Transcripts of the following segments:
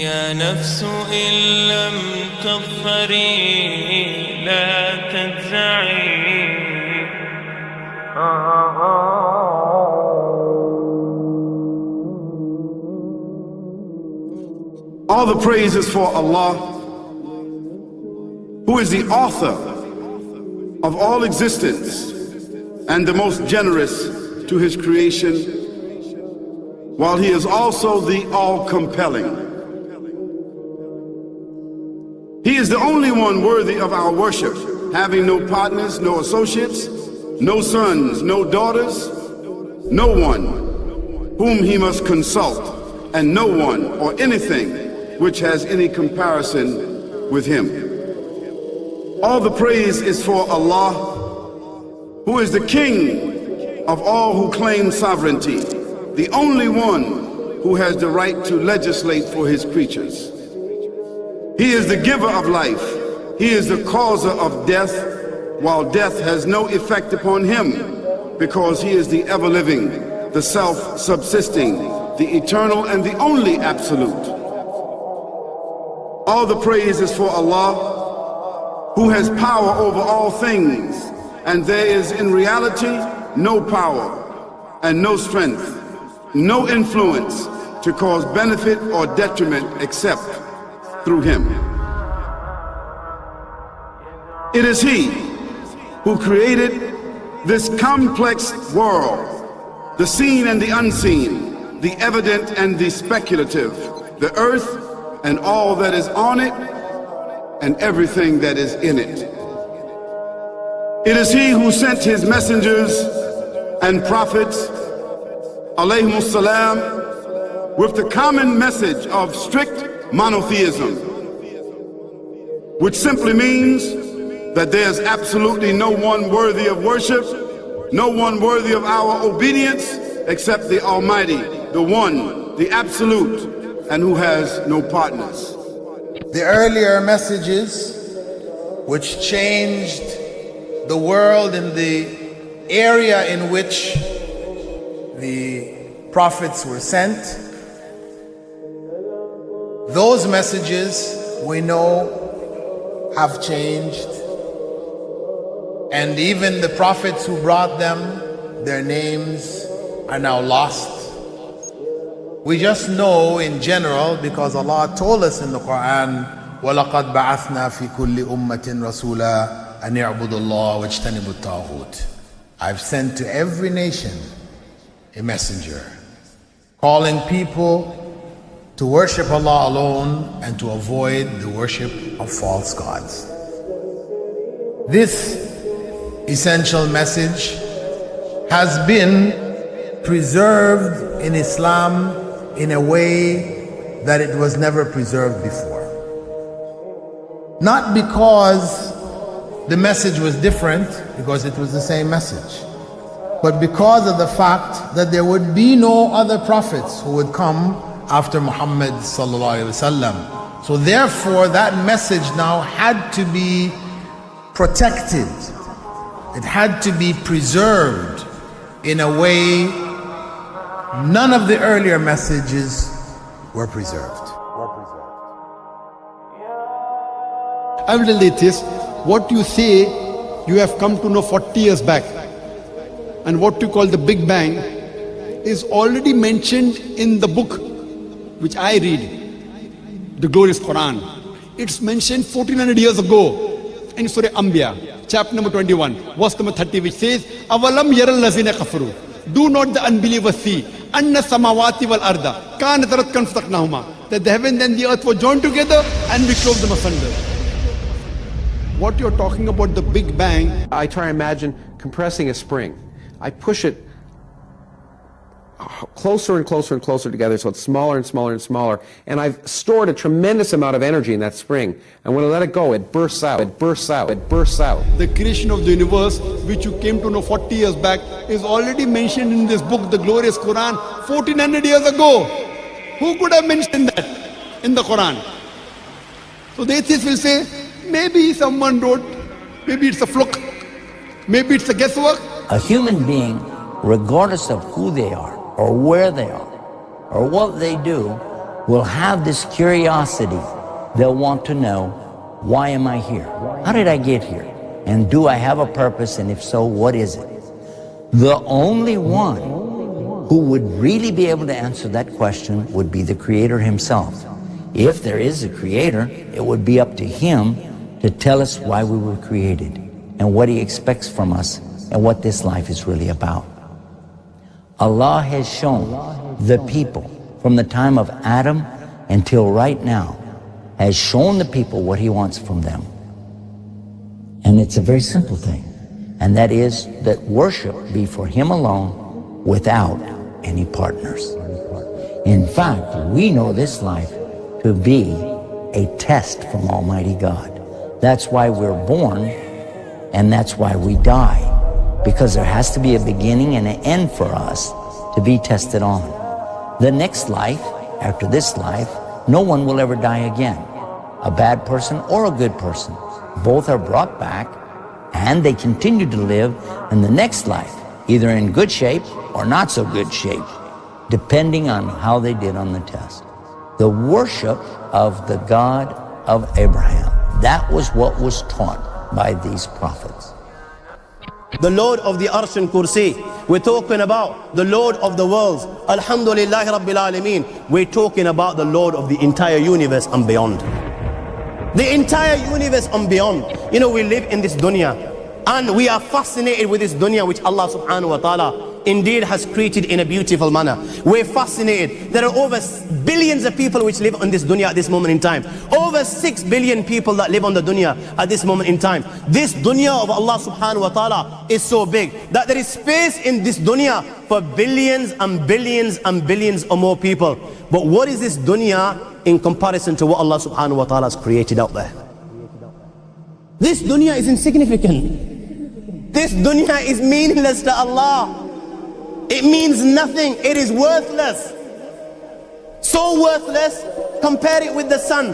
يا نفس إن لم تظفري لا تجزعي. All the praise is for Allah, who is the author of all existence and the most generous to his creation, while he is also the all-compelling. He is the only one worthy of our worship, having no partners, no associates, no sons, no daughters, no one whom he must consult, and no one or anything which has any comparison with him. All the praise is for Allah, who is the King of all who claim sovereignty, the only one who has the right to legislate for his creatures. He is the giver of life. He is the causer of death, while death has no effect upon him, because he is the ever-living, the self-subsisting, the eternal and the only absolute. All the praise is for Allah, who has power over all things, and there is in reality no power and no strength, no influence to cause benefit or detriment except through him. It is he who created this complex world, the seen and the unseen, the evident and the speculative, the earth and all that is on it and everything that is in it. It is he who sent his messengers and prophets, alayhimus salam, with the common message of strict monotheism, which simply means that there's absolutely no one worthy of worship, no one worthy of our obedience except the Almighty, the One, the Absolute, and who has no partners. The earlier messages which changed the world in the area in which the prophets were sent, those messages we know have changed, and even the prophets who brought them, their names are now lost. We just know in general because Allah told us in the Quran, وَلَقَدْ بَعَثْنَا فِي كُلِّ أُمَّةٍ رَسُولًا أَنْ يَعْبُدُوا اللَّهَ وَاجْتَنِبُوا الطَّاغُوتَ. I've sent to every nation a messenger, calling people to worship Allah alone and to avoid the worship of false gods. This essential message has been preserved in Islam in a way that it was never preserved before. Not because the message was different, because it was the same message, but because of the fact that there would be no other prophets who would come after Muhammad sallallahu alaihi wasallam. So therefore that message now had to be protected. It had to be preserved in a way none of the earlier messages were preserved. I will relate this. What you say you have come to know 40 years back, and what you call the Big Bang is already mentioned in the book which I read, the glorious Quran. It's mentioned 1400 years ago in Surah Anbiya, chapter number 21, verse number 30, which says, Avalam yaral lazina kafaru. Do not the unbelievers see anna samawati wal arda kanat ratkan fataqnahuma, that the heaven and the earth were joined together and we clove them asunder. What you're talking about, the Big Bang, I try and imagine compressing a spring. I push it closer and closer and closer together so it's smaller and smaller and smaller, and I've stored a tremendous amount of energy in that spring, and when I let it go, it bursts out, it bursts out, it bursts out. the creation of the universe, which you came to know 40 years back, is already mentioned in this book, the glorious Quran, 1400 years ago. Who could have mentioned that in the Quran? So the atheists will say, maybe someone wrote, maybe it's a fluke, maybe it's a guesswork. A human being, regardless of who they are, or where they are, or what they do, will have this curiosity. They'll want to know, why am I here? How did I get here? And do I have a purpose? And if so, what is it? The only one who would really be able to answer that question would be the Creator himself. If there is a Creator, it would be up to him to tell us why we were created and what he expects from us and what this life is really about. Allah has shown the people from the time of Adam until right now, has shown the people what he wants from them. And it's a very simple thing, and that is that worship be for him alone without any partners. In fact, we know this life to be a test from Almighty God. That's why we're born, and that's why we die, because there has to be a beginning and an end for us to be tested on. The next life, after this life, no one will ever die again. A bad person or a good person. Both are brought back and they continue to live in the next life, either in good shape or not so good shape, depending on how they did on the test. The worship of the God of Abraham, that was what was taught by these prophets. The Lord of the Arsh and Kursi. We're talking about the Lord of the worlds. Alhamdulillah Rabbil Alameen. We're talking about the Lord of the entire universe and beyond. The entire universe and beyond. You know, we live in this dunya and we are fascinated with this dunya which Allah subhanahu wa ta'ala indeed has created in a beautiful manner. We're fascinated. There are over billions of people which live on this dunya at this moment in time. Over 6 billion people that live on the dunya at this moment in time. This dunya of Allah subhanahu wa ta'ala is so big that there is space in this dunya for billions and billions and billions or more people. But what is this dunya in comparison to what Allah subhanahu wa ta'ala has created out there? This dunya is insignificant. This dunya is meaningless to Allah. It means nothing. It is worthless. So worthless, compare it with the sun.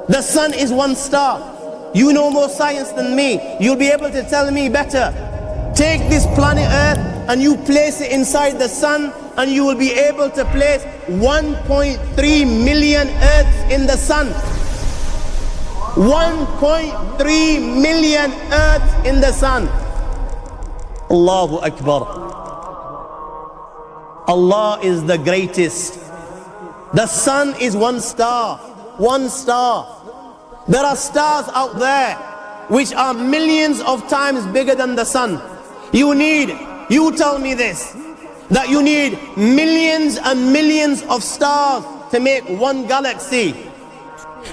The sun is one star. You know more science than me. You'll be able to tell me better. Take this planet Earth and you place it inside the sun, and you will be able to place 1.3 million Earths in the sun. 1.3 million Earths in the sun. Allahu Akbar. Allah is the greatest. The sun is one star. One star. There are stars out there which are millions of times bigger than the sun. You tell me this, that you need millions and millions of stars to make one galaxy.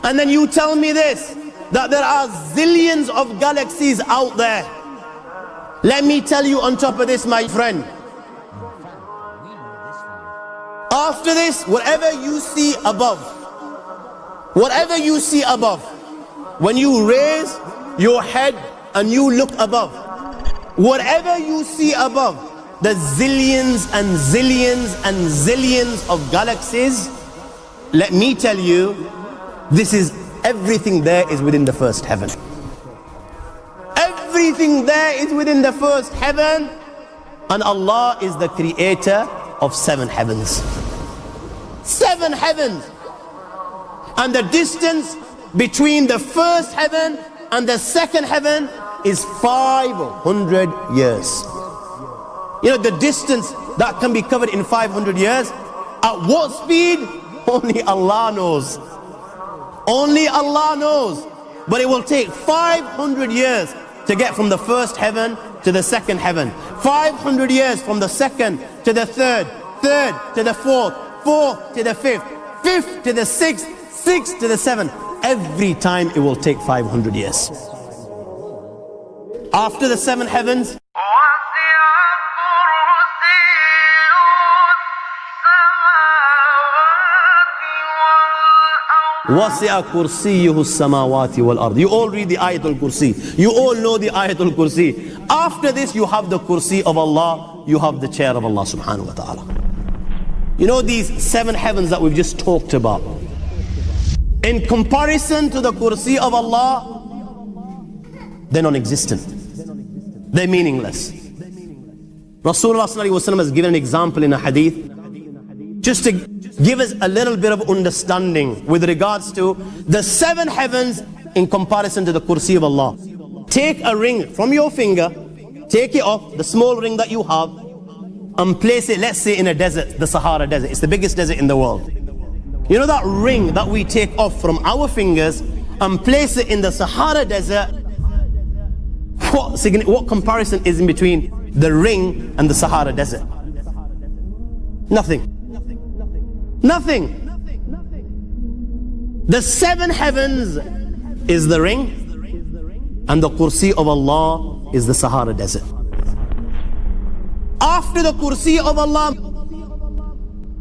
And then you tell me this, that there are zillions of galaxies out there. Let me tell you on top of this, my friend, after this, whatever you see above, when you raise your head and you look above, whatever you see above, the zillions and zillions and zillions of galaxies, let me tell you, this is everything there is within the first heaven. Everything there is within the first heaven, and Allah is the creator of 7 heavens. 7 heavens. And the distance between the first heaven and the second heaven is 500 years. You know, the distance that can be covered in 500 years, at what speed? Only Allah knows. Only Allah knows. But it will take 500 years to get from the first heaven to the second heaven. 500 years from the second to the third, third to the fourth, fourth to the fifth, fifth to the sixth, sixth to the seventh. Every time it will take 500 years. After the 7 heavens, وَسِعَ كُرْسِيُّهُ السَّمَاوَاتِ وَالْأَرْضِ. You all read the Ayatul Kursi. You all know the Ayatul Kursi. After this, you have the Kursi of Allah. You have the chair of Allah subhanahu wa ta'ala. You know these 7 heavens that we've just talked about, in comparison to the Kursi of Allah, they're non-existent. They're meaningless. Rasulullah ﷺ has given an example in a hadith just to give us a little bit of understanding with regards to the 7 heavens in comparison to the kursi of Allah. Take a ring from your finger, take it off, the small ring that you have, and place it, let's say, in a desert, the Sahara Desert. It's the biggest desert in the world. You know that ring that we take off from our fingers and place it in the Sahara Desert? What comparison is in between the ring and the Sahara Desert? Nothing. Nothing. The 7 heavens is the ring, and the kursi of Allah is the Sahara Desert. After the kursi of Allah,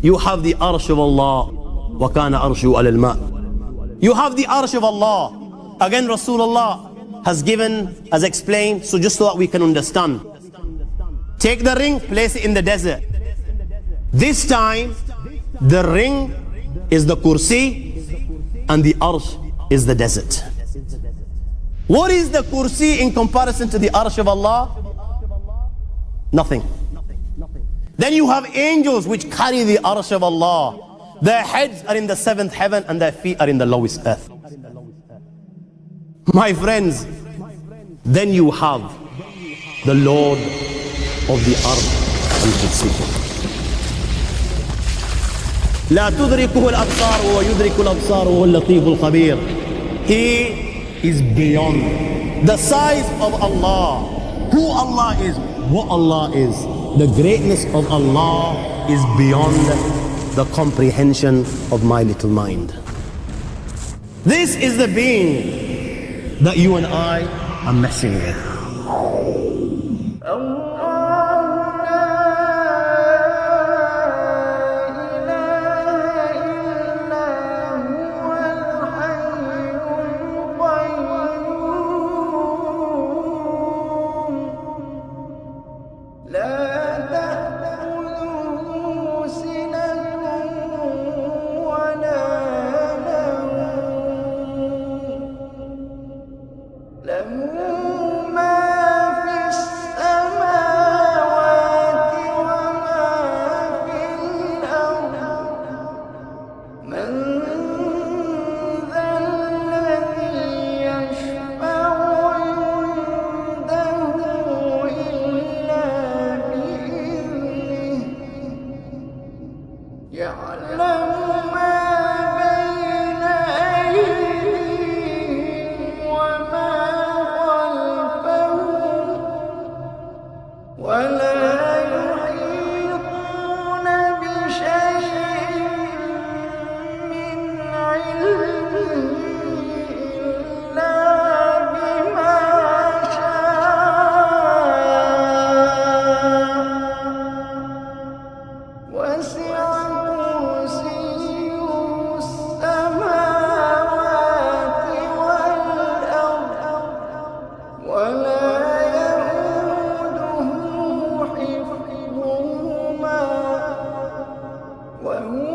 you have the arsh of Allah. وَكَانَ أَرْشُهُ عَلَى الْمَاءِ. You have the arsh of Allah. Again, Rasulullah has given, has explained, so just so that we can understand. Take the ring, place it in the desert. This time, the ring is the kursi and the arsh is the desert. What is the kursi in comparison to the arsh of Allah? Nothing. Then you have angels which carry the arsh of Allah. Their heads are in the 7th heaven and their feet are in the lowest earth. My friends, then you have the Lord of the Arsh al-Kursi. لا تدركه الأبصار ويدرك الأبصار وهو اللطيف الخبير. He is beyond the size of Allah, who Allah is, what Allah is. The greatness of Allah is beyond the comprehension of my little mind. This is the being that you and I are messing with. وهو